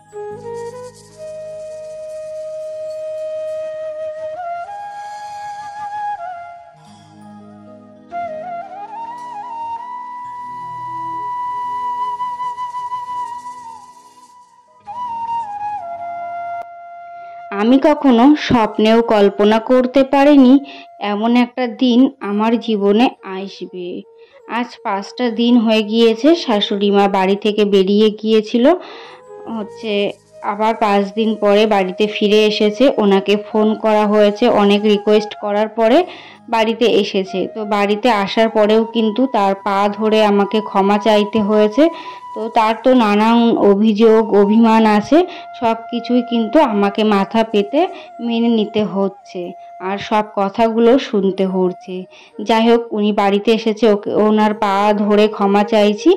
আমি কখনো স্বপ্নেও কল্পনা করতে পারিনি এমন একটা দিন আমার জীবনে আসবে। আজ 5টা দিন হয়ে গিয়েছে শাশুড়ি মা বাড়ি থেকে বেরিয়ে গিয়েছিল। হচ্ছে আবার 5 দিন পরে বাড়িতে ফিরে এসেছে। ওনাকে ফোন করা হয়েছে, অনেক রিকোয়েস্ট করার পরে বাড়িতে এসেছে। তো বাড়িতে আসার পরেও কিন্তু তার পা ধরে আমাকে ক্ষমা চাইতে হয়েছে। তো তার তো নানান অভিযোগ অভিমান আছে, সব কিছুই কিন্তু আমাকে মাথা পেতে মেনে নিতে হচ্ছে, আর সব কথাগুলো শুনতে হচ্ছে। যাই হোক, উনি বাড়িতে এসেছে, ওকে ওনার পা ধরে ক্ষমা চাইছি।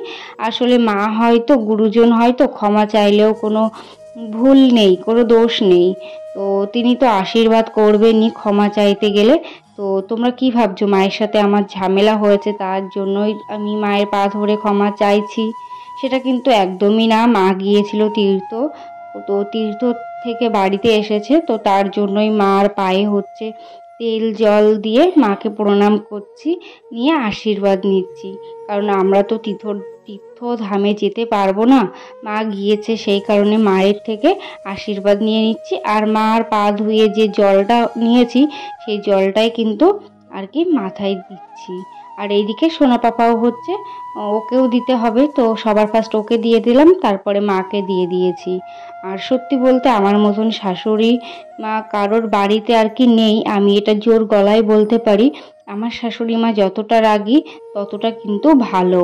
আসলে মা হয়তো গুরুজন, হয়তো ক্ষমা চাইলেও কোনো ভুল নেই, কোনো দোষ নেই। তো তিনি তো আশীর্বাদ করবেনই ক্ষমা চাইতে গেলে। তো তোমরা কি ভাবছো মায়ের সাথে আমার ঝামেলা হয়েছে তার জন্যই আমি মায়ের পা ধরে ক্ষমা চাইছি? সেটা কিন্তু একদমই না। মা গিয়েছিল তীর্থ, তো তীর্থ থেকে বাড়িতে এসেছে, তো তার জন্যই মার পায়ে হচ্ছে তেল জল দিয়ে মাকে প্রণাম করছি, নিয়ে আশীর্বাদ নিচ্ছি। কারণ আমরা তো তীর্থধামে যেতে পারবো না, মা গিয়েছে সেই কারণে মায়ের থেকে আশীর্বাদ নিয়ে নিচ্ছি। আর মার পা ধুয়ে যে জলটা নিয়েছি সেই জলটাই কিন্তু আর কি মাথায় দিচ্ছি। আর এইদিকে সোনা পাপাও হচ্ছে, ওকেও দিতে হবে, তো সবার ফার্স্ট ওকে দিয়ে দিলাম, তারপরে মাকে দিয়ে দিয়েছি। আর সত্যি বলতে আমার মতন শাশুড়ি মা কারোর বাড়িতে আর কি নেই, আমি এটা জোর গলায় বলতে পারি। আমার শাশুড়ি মা যতটা রাগী ততটা কিন্তু ভালো।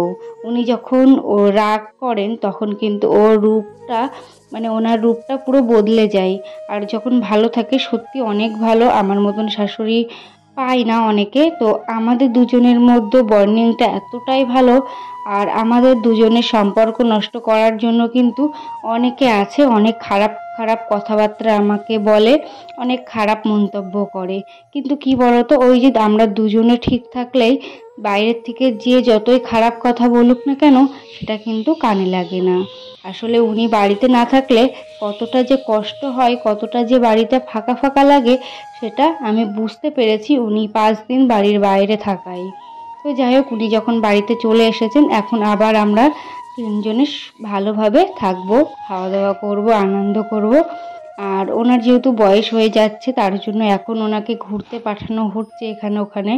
উনি যখন রাগ করেন তখন কিন্তু ওর রূপটা, মানে ওনার রূপটা পুরো বদলে যায়। আর যখন ভালো থাকে সত্যি অনেক ভালো। আমার মতন শাশুড়ি পায় না অনেকে। তো আমাদের দুজনের মধ্যে বন্ডিংটা এতটাই ভালো। আর আমাদের দুজনের সম্পর্ক নষ্ট করার জন্য কিন্তু অনেকে আছে, অনেক খারাপ খারাপ কথাবার্তা আমাকে বলে, অনেক খারাপ মন্তব্য করে। কিন্তু কি বলতো, ওই যে আমরা দুজনে ঠিক থাকলেই বাইরের থেকে যে যতই খারাপ কথা বলুক না কেন সেটা কিন্তু কানে লাগে না। আসলে উনি বাড়িতে না থাকলে কতটা যে কষ্ট হয়, কতটা যে বাড়িটা ফাঁকা ফাঁকা লাগে, সেটা আমি বুঝতে পেরেছি উনি 5 দিন বাড়ির বাইরে থাকায়। তো যাই হোক, উনি যখন বাড়িতে চলে এসেছেন এখন আবার আমরা তিনজনে ভালোভাবে থাকবো, খাওয়া দাওয়া করবো, আনন্দ করব। আর ওনার যেহেতু বয়স হয়ে যাচ্ছে তার জন্য এখন ওনাকে ঘুরতে পাঠানো হচ্ছে এখানে ওখানে।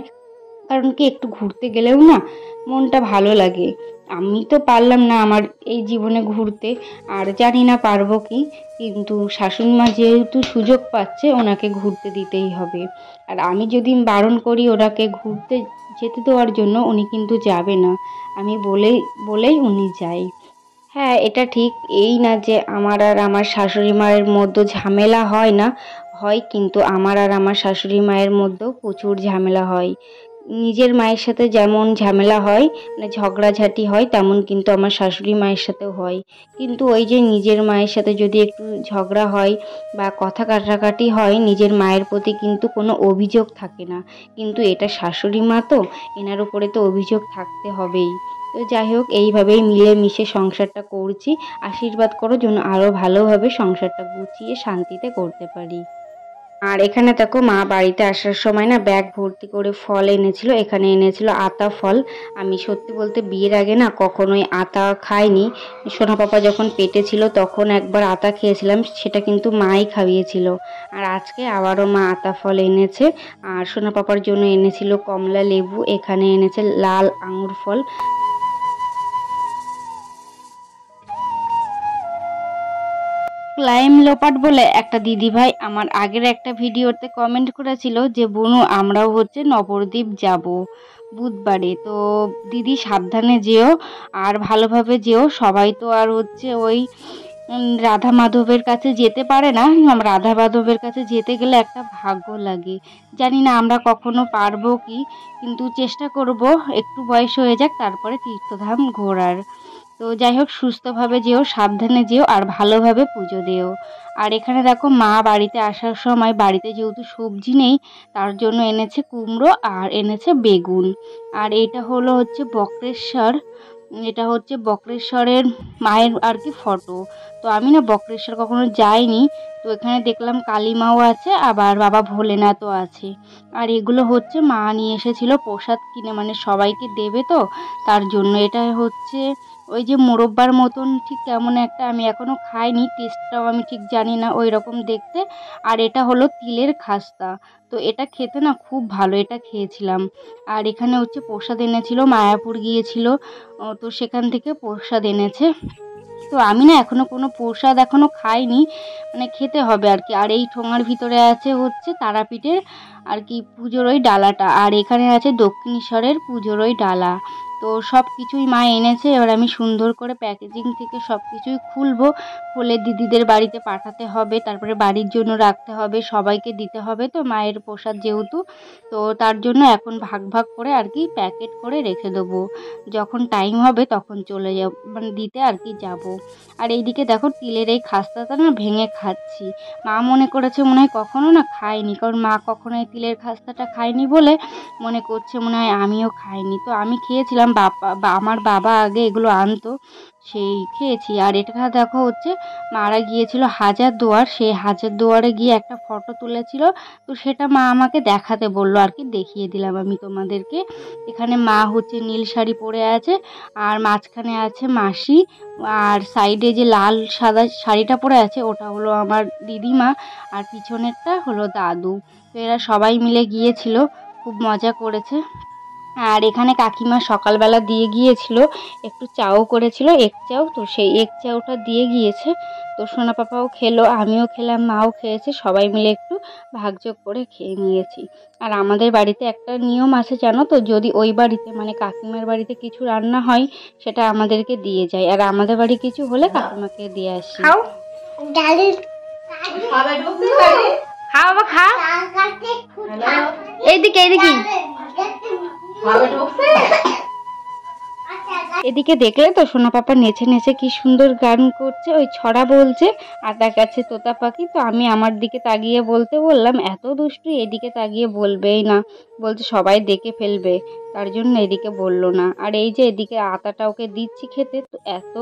কারণ কি, একটু ঘুরতে গেলেও না মনটা ভালো লাগে। আমি তো পারলাম না আমার এই জীবনে ঘুরতে, আর জানি না পারবো কি, কিন্তু শাশুড়ি মা যেহেতু সুযোগ পাচ্ছে ওনাকে ঘুরতে দিতেই হবে। আর আমি যদি বারণ করি ওনাকে ঘুরতে যেতে দেওয়ার জন্য, উনি কিন্তু যাবে না। আমি বলেই বলেই উনি যায়। হ্যাঁ, এটা ঠিক এই না যে আমার আর আমার শাশুড়ি মায়ের মধ্যে ঝামেলা হয় না, হয়, কিন্তু আমার আর আমার শাশুড়ি মায়ের মধ্যেও প্রচুর ঝামেলা হয়। নিজের মায়ের সাথে যেমন ঝামেলা হয়, মানে ঝগড়াঝাটি হয়, তেমন কিন্তু আমার শাশুড়ি মায়ের সাথেও হয়। কিন্তু ওই যে নিজের মায়ের সাথে যদি একটু ঝগড়া হয় বা কথা কাটাকাটি হয়, নিজের মায়ের প্রতি কিন্তু কোনো অভিযোগ থাকে না। কিন্তু এটা শাশুড়ি মা, তো এনার উপরে তো অভিযোগ থাকতে হবেই। তো যাই হোক, এইভাবেই মিলেমিশে সংসারটা করছি। আশীর্বাদ করো যেন আরও ভালোভাবে সংসারটা গুছিয়ে শান্তিতে করতে পারি। আর এখানে দেখো, মা বাড়িতে আসার সময় না ব্যাগ ভর্তি করে ফল এনেছিল। এখানে এনেছিল আতা ফল। আমি সত্যি বলতে বিয়ের আগে না কখনোই আতা খাইনি। সোনা পাপা যখন পেটে ছিল তখন একবার আতা খেয়েছিলাম, সেটা কিন্তু মাই খাইয়েছিল। আর আজকে আবারও মা আতা ফল এনেছে। আর সোনা পাপার জন্য এনেছিল কমলা লেবু, এখানে এনেছে লাল আঙুর ফল। ক্লাইম লোপাট বলে একটা দিদিভাই আমার আগের একটা ভিডিওতে কমেন্ট করেছিল যে বনু আমরাও হচ্ছে নবদ্বীপ যাব বুধবারে। তো দিদি সাবধানে যেও, আর ভালোভাবে যেও। সবাই তো আর হচ্ছে ওই রাধা মাধবের কাছে যেতে পারে না। রাধা মাধবের কাছে যেতে গেলে একটা ভাগ্য লাগে। জানি না আমরা কখনো পারবো কি, কিন্তু চেষ্টা করব একটু বয়স হয়ে যাক তারপরে তীর্থধাম ঘোরার। তো যাই হোক, সুস্থভাবে যেও, সাবধানে যেও, আর ভালোভাবে পুজো দিও। আর এখানে দেখো, মা বাড়িতে আসার সময় বাড়িতে যেহেতু সবজি নেই তার জন্য এনেছে কুমড়ো আর এনেছে বেগুন। আর এটা হলো হচ্ছে বক্রেশ্বর এটা হচ্ছে বক্রেশ্বরের মায়ের আর কি ফটো। তো আমি না বক্রেশ্বর কখনো যাইনি, তো এখানে দেখলাম কালী মাও আছে, আবার বাবা ভোলেনাথও আছে। আর এগুলো হচ্ছে মা নিয়ে এসেছিল প্রসাদ কিনে, মানে সবাইকে দেবে তো, তার জন্য। এটা হচ্ছে ওই যে মোরব্বার মতন ঠিক কেমন একটা, আমি এখনো খাইনি, টেস্টটাও আমি ঠিক জানি না, ওই রকম দেখতে। আর এটা হলো তিলের খাস্তা। তো এটা খেতে না খুব ভালো, এটা খেয়েছিলাম। আর এখানে হচ্ছে প্রসাদ এনেছিল, মায়াপুর গিয়েছিল, তো সেখান থেকে প্রসাদ এনেছে। তো আমি না এখনো কোনো প্রসাদ এখনো খাইনি, মানে খেতে হবে আর কি। আর এই ঠোঙার ভিতরে আছে হচ্ছে তারাপীঠের আর কি পুজোর ওই ডালাটা, আর এখানে আছে দক্ষিণেশ্বরের পুজোর ওই ডালা। তো সব কিছুই মা এনেছে, এবার আমি সুন্দর করে প্যাকেজিং থেকে সব কিছুই খুলবো, খুলে দিদিদের বাড়িতে পাঠাতে হবে, তারপরে বাড়ির জন্য রাখতে হবে, সবাইকে দিতে হবে তো মায়ের প্রসাদ যেহেতু। তো তার জন্য এখন ভাগ ভাগ করে আর কি প্যাকেট করে রেখে দেবো, যখন টাইম হবে তখন চলে যাব, মানে দিতে আর কি যাব। আর এইদিকে দেখো তিলের এই খাস্তাটা না ভেঙে খাচ্ছি। মা মনে করেছে মনে হয় কখনো না খাইনি, কারণ মা কখনো এই তিলের খাস্তাটা খায়নি বলে মনে করছে মনে হয় আমিও খাইনি। তো আমি খেয়েছিলাম, আমার বাবা আগে এগুলো আনতো, সেই খেয়েছি। আর এটা দেখো হচ্ছে মারা গিয়েছিল হাজারদুয়ার, সেই হাজারদুয়ারে গিয়ে একটা ফটো তুলেছিল, তো সেটা মা আমাকে দেখাতে বললো আর কি, দেখিয়ে দিলাম আমি তোমাদেরকে। এখানে মা হচ্ছে নীল শাড়ি পরে আছে, আর মাঝখানে আছে মাসি, আর সাইডে যে লাল সাদা শাড়িটা পরে আছে ওটা হলো আমার দিদিমা, আর পিছনেরটা হলো দাদু। তো এরা সবাই মিলে গিয়েছিল, খুব মজা করেছে। আর এখানে কাকিমা সকালবেলা দিয়ে গিয়েছিল, একটু চাও করেছিল, এগ চাও, তো সেই এগ চাওটা দিয়ে গিয়েছে। তো সোনা পাপাও খেলো, আমিও খেলাম, মাও খেয়েছে, সবাই মিলে একটু ভাগযোগ করে খেয়ে নিয়েছি। আর আমাদের বাড়িতে একটা নিয়ম আছে জানো তো, যদি ওই বাড়িতে মানে কাকিমার বাড়িতে কিছু রান্না হয় সেটা আমাদেরকে দিয়ে যায়, আর আমাদের বাড়ি কিছু হলে কাকিমাকে দিয়ে আসি। খাও খা বাবা খা, এইদিকে এইদিকে এদিকে দেখলে তো সোনা পাপা নেচে নেচে কি সুন্দর গান করছে, ওই ছড়া বলছে, আতা গাছে তোতা পাখি। তো আমি আমার দিকে তাকিয়ে বলতে বললাম, এত দুষ্টু, এদিকে তাকিয়ে বলবেই না, বলছে সবাই দেখে ফেলবে, তার জন্য এদিকে বললো না। আর এই যে এদিকে আতাটা ওকে দিচ্ছি খেতে, তো এত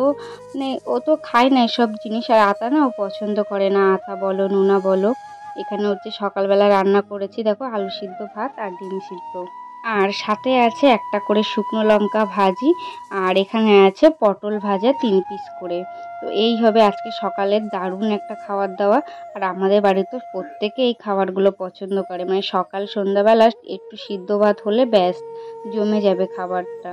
মানে ও তো খায় না এসব জিনিস, আর আতা না ও পছন্দ করে না, আতা বলো নোনা বলো। এখানে হচ্ছে সকালবেলা রান্না করেছি দেখো, আলু সিদ্ধ ভাত আর ডিম সিদ্ধ, আর সাথে আছে একটা করে শুকনো লঙ্কা ভাজি, আর এখানে আছে পটল ভাজা 3 পিস করে। তো এই হবে আজকে সকালের দারুণ একটা খাবার দাওয়া। আর আমাদের বাড়িতে প্রত্যেকে এই খাবারগুলো পছন্দ করে, মানে সকাল সন্ধ্যাবেলা একটু সিদ্ধ ভাত হলে ব্যাস জমে যাবে খাবারটা।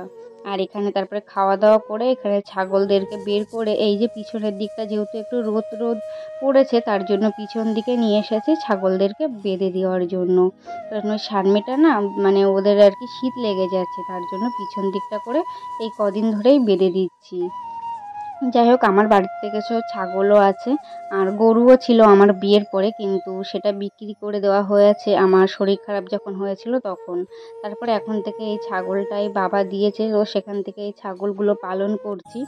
আর এখানে তারপরে খাওয়া দাওয়া করে এখানে ছাগলদেরকে বের করে, এই যে পিছনের দিকটা যেহেতু একটু রোদ রোদ পড়েছে, তার জন্য পিছন দিকে নিয়ে এসেছি ছাগলদেরকে বেঁধে দেওয়ার জন্য। কারণ ওই সারমেটা না মানে ওদের আর কি শীত লেগে যাচ্ছে, তার জন্য পিছন দিকটা করে এই কদিন ধরেই বেঁধে দিচ্ছি। যাই হোক, আমার বাড়িতে কিছু ছাগলও আছে, আর গরুও ছিল আমার বিয়ের পরে, কিন্তু সেটা বিক্রি করে দেওয়া হয়েছে আমার শরীর খারাপ যখন হয়েছিল তখন। তারপরে এখন থেকে এই ছাগলটাই বাবা দিয়েছে, ও সেখান থেকে এই ছাগলগুলো পালন করছি।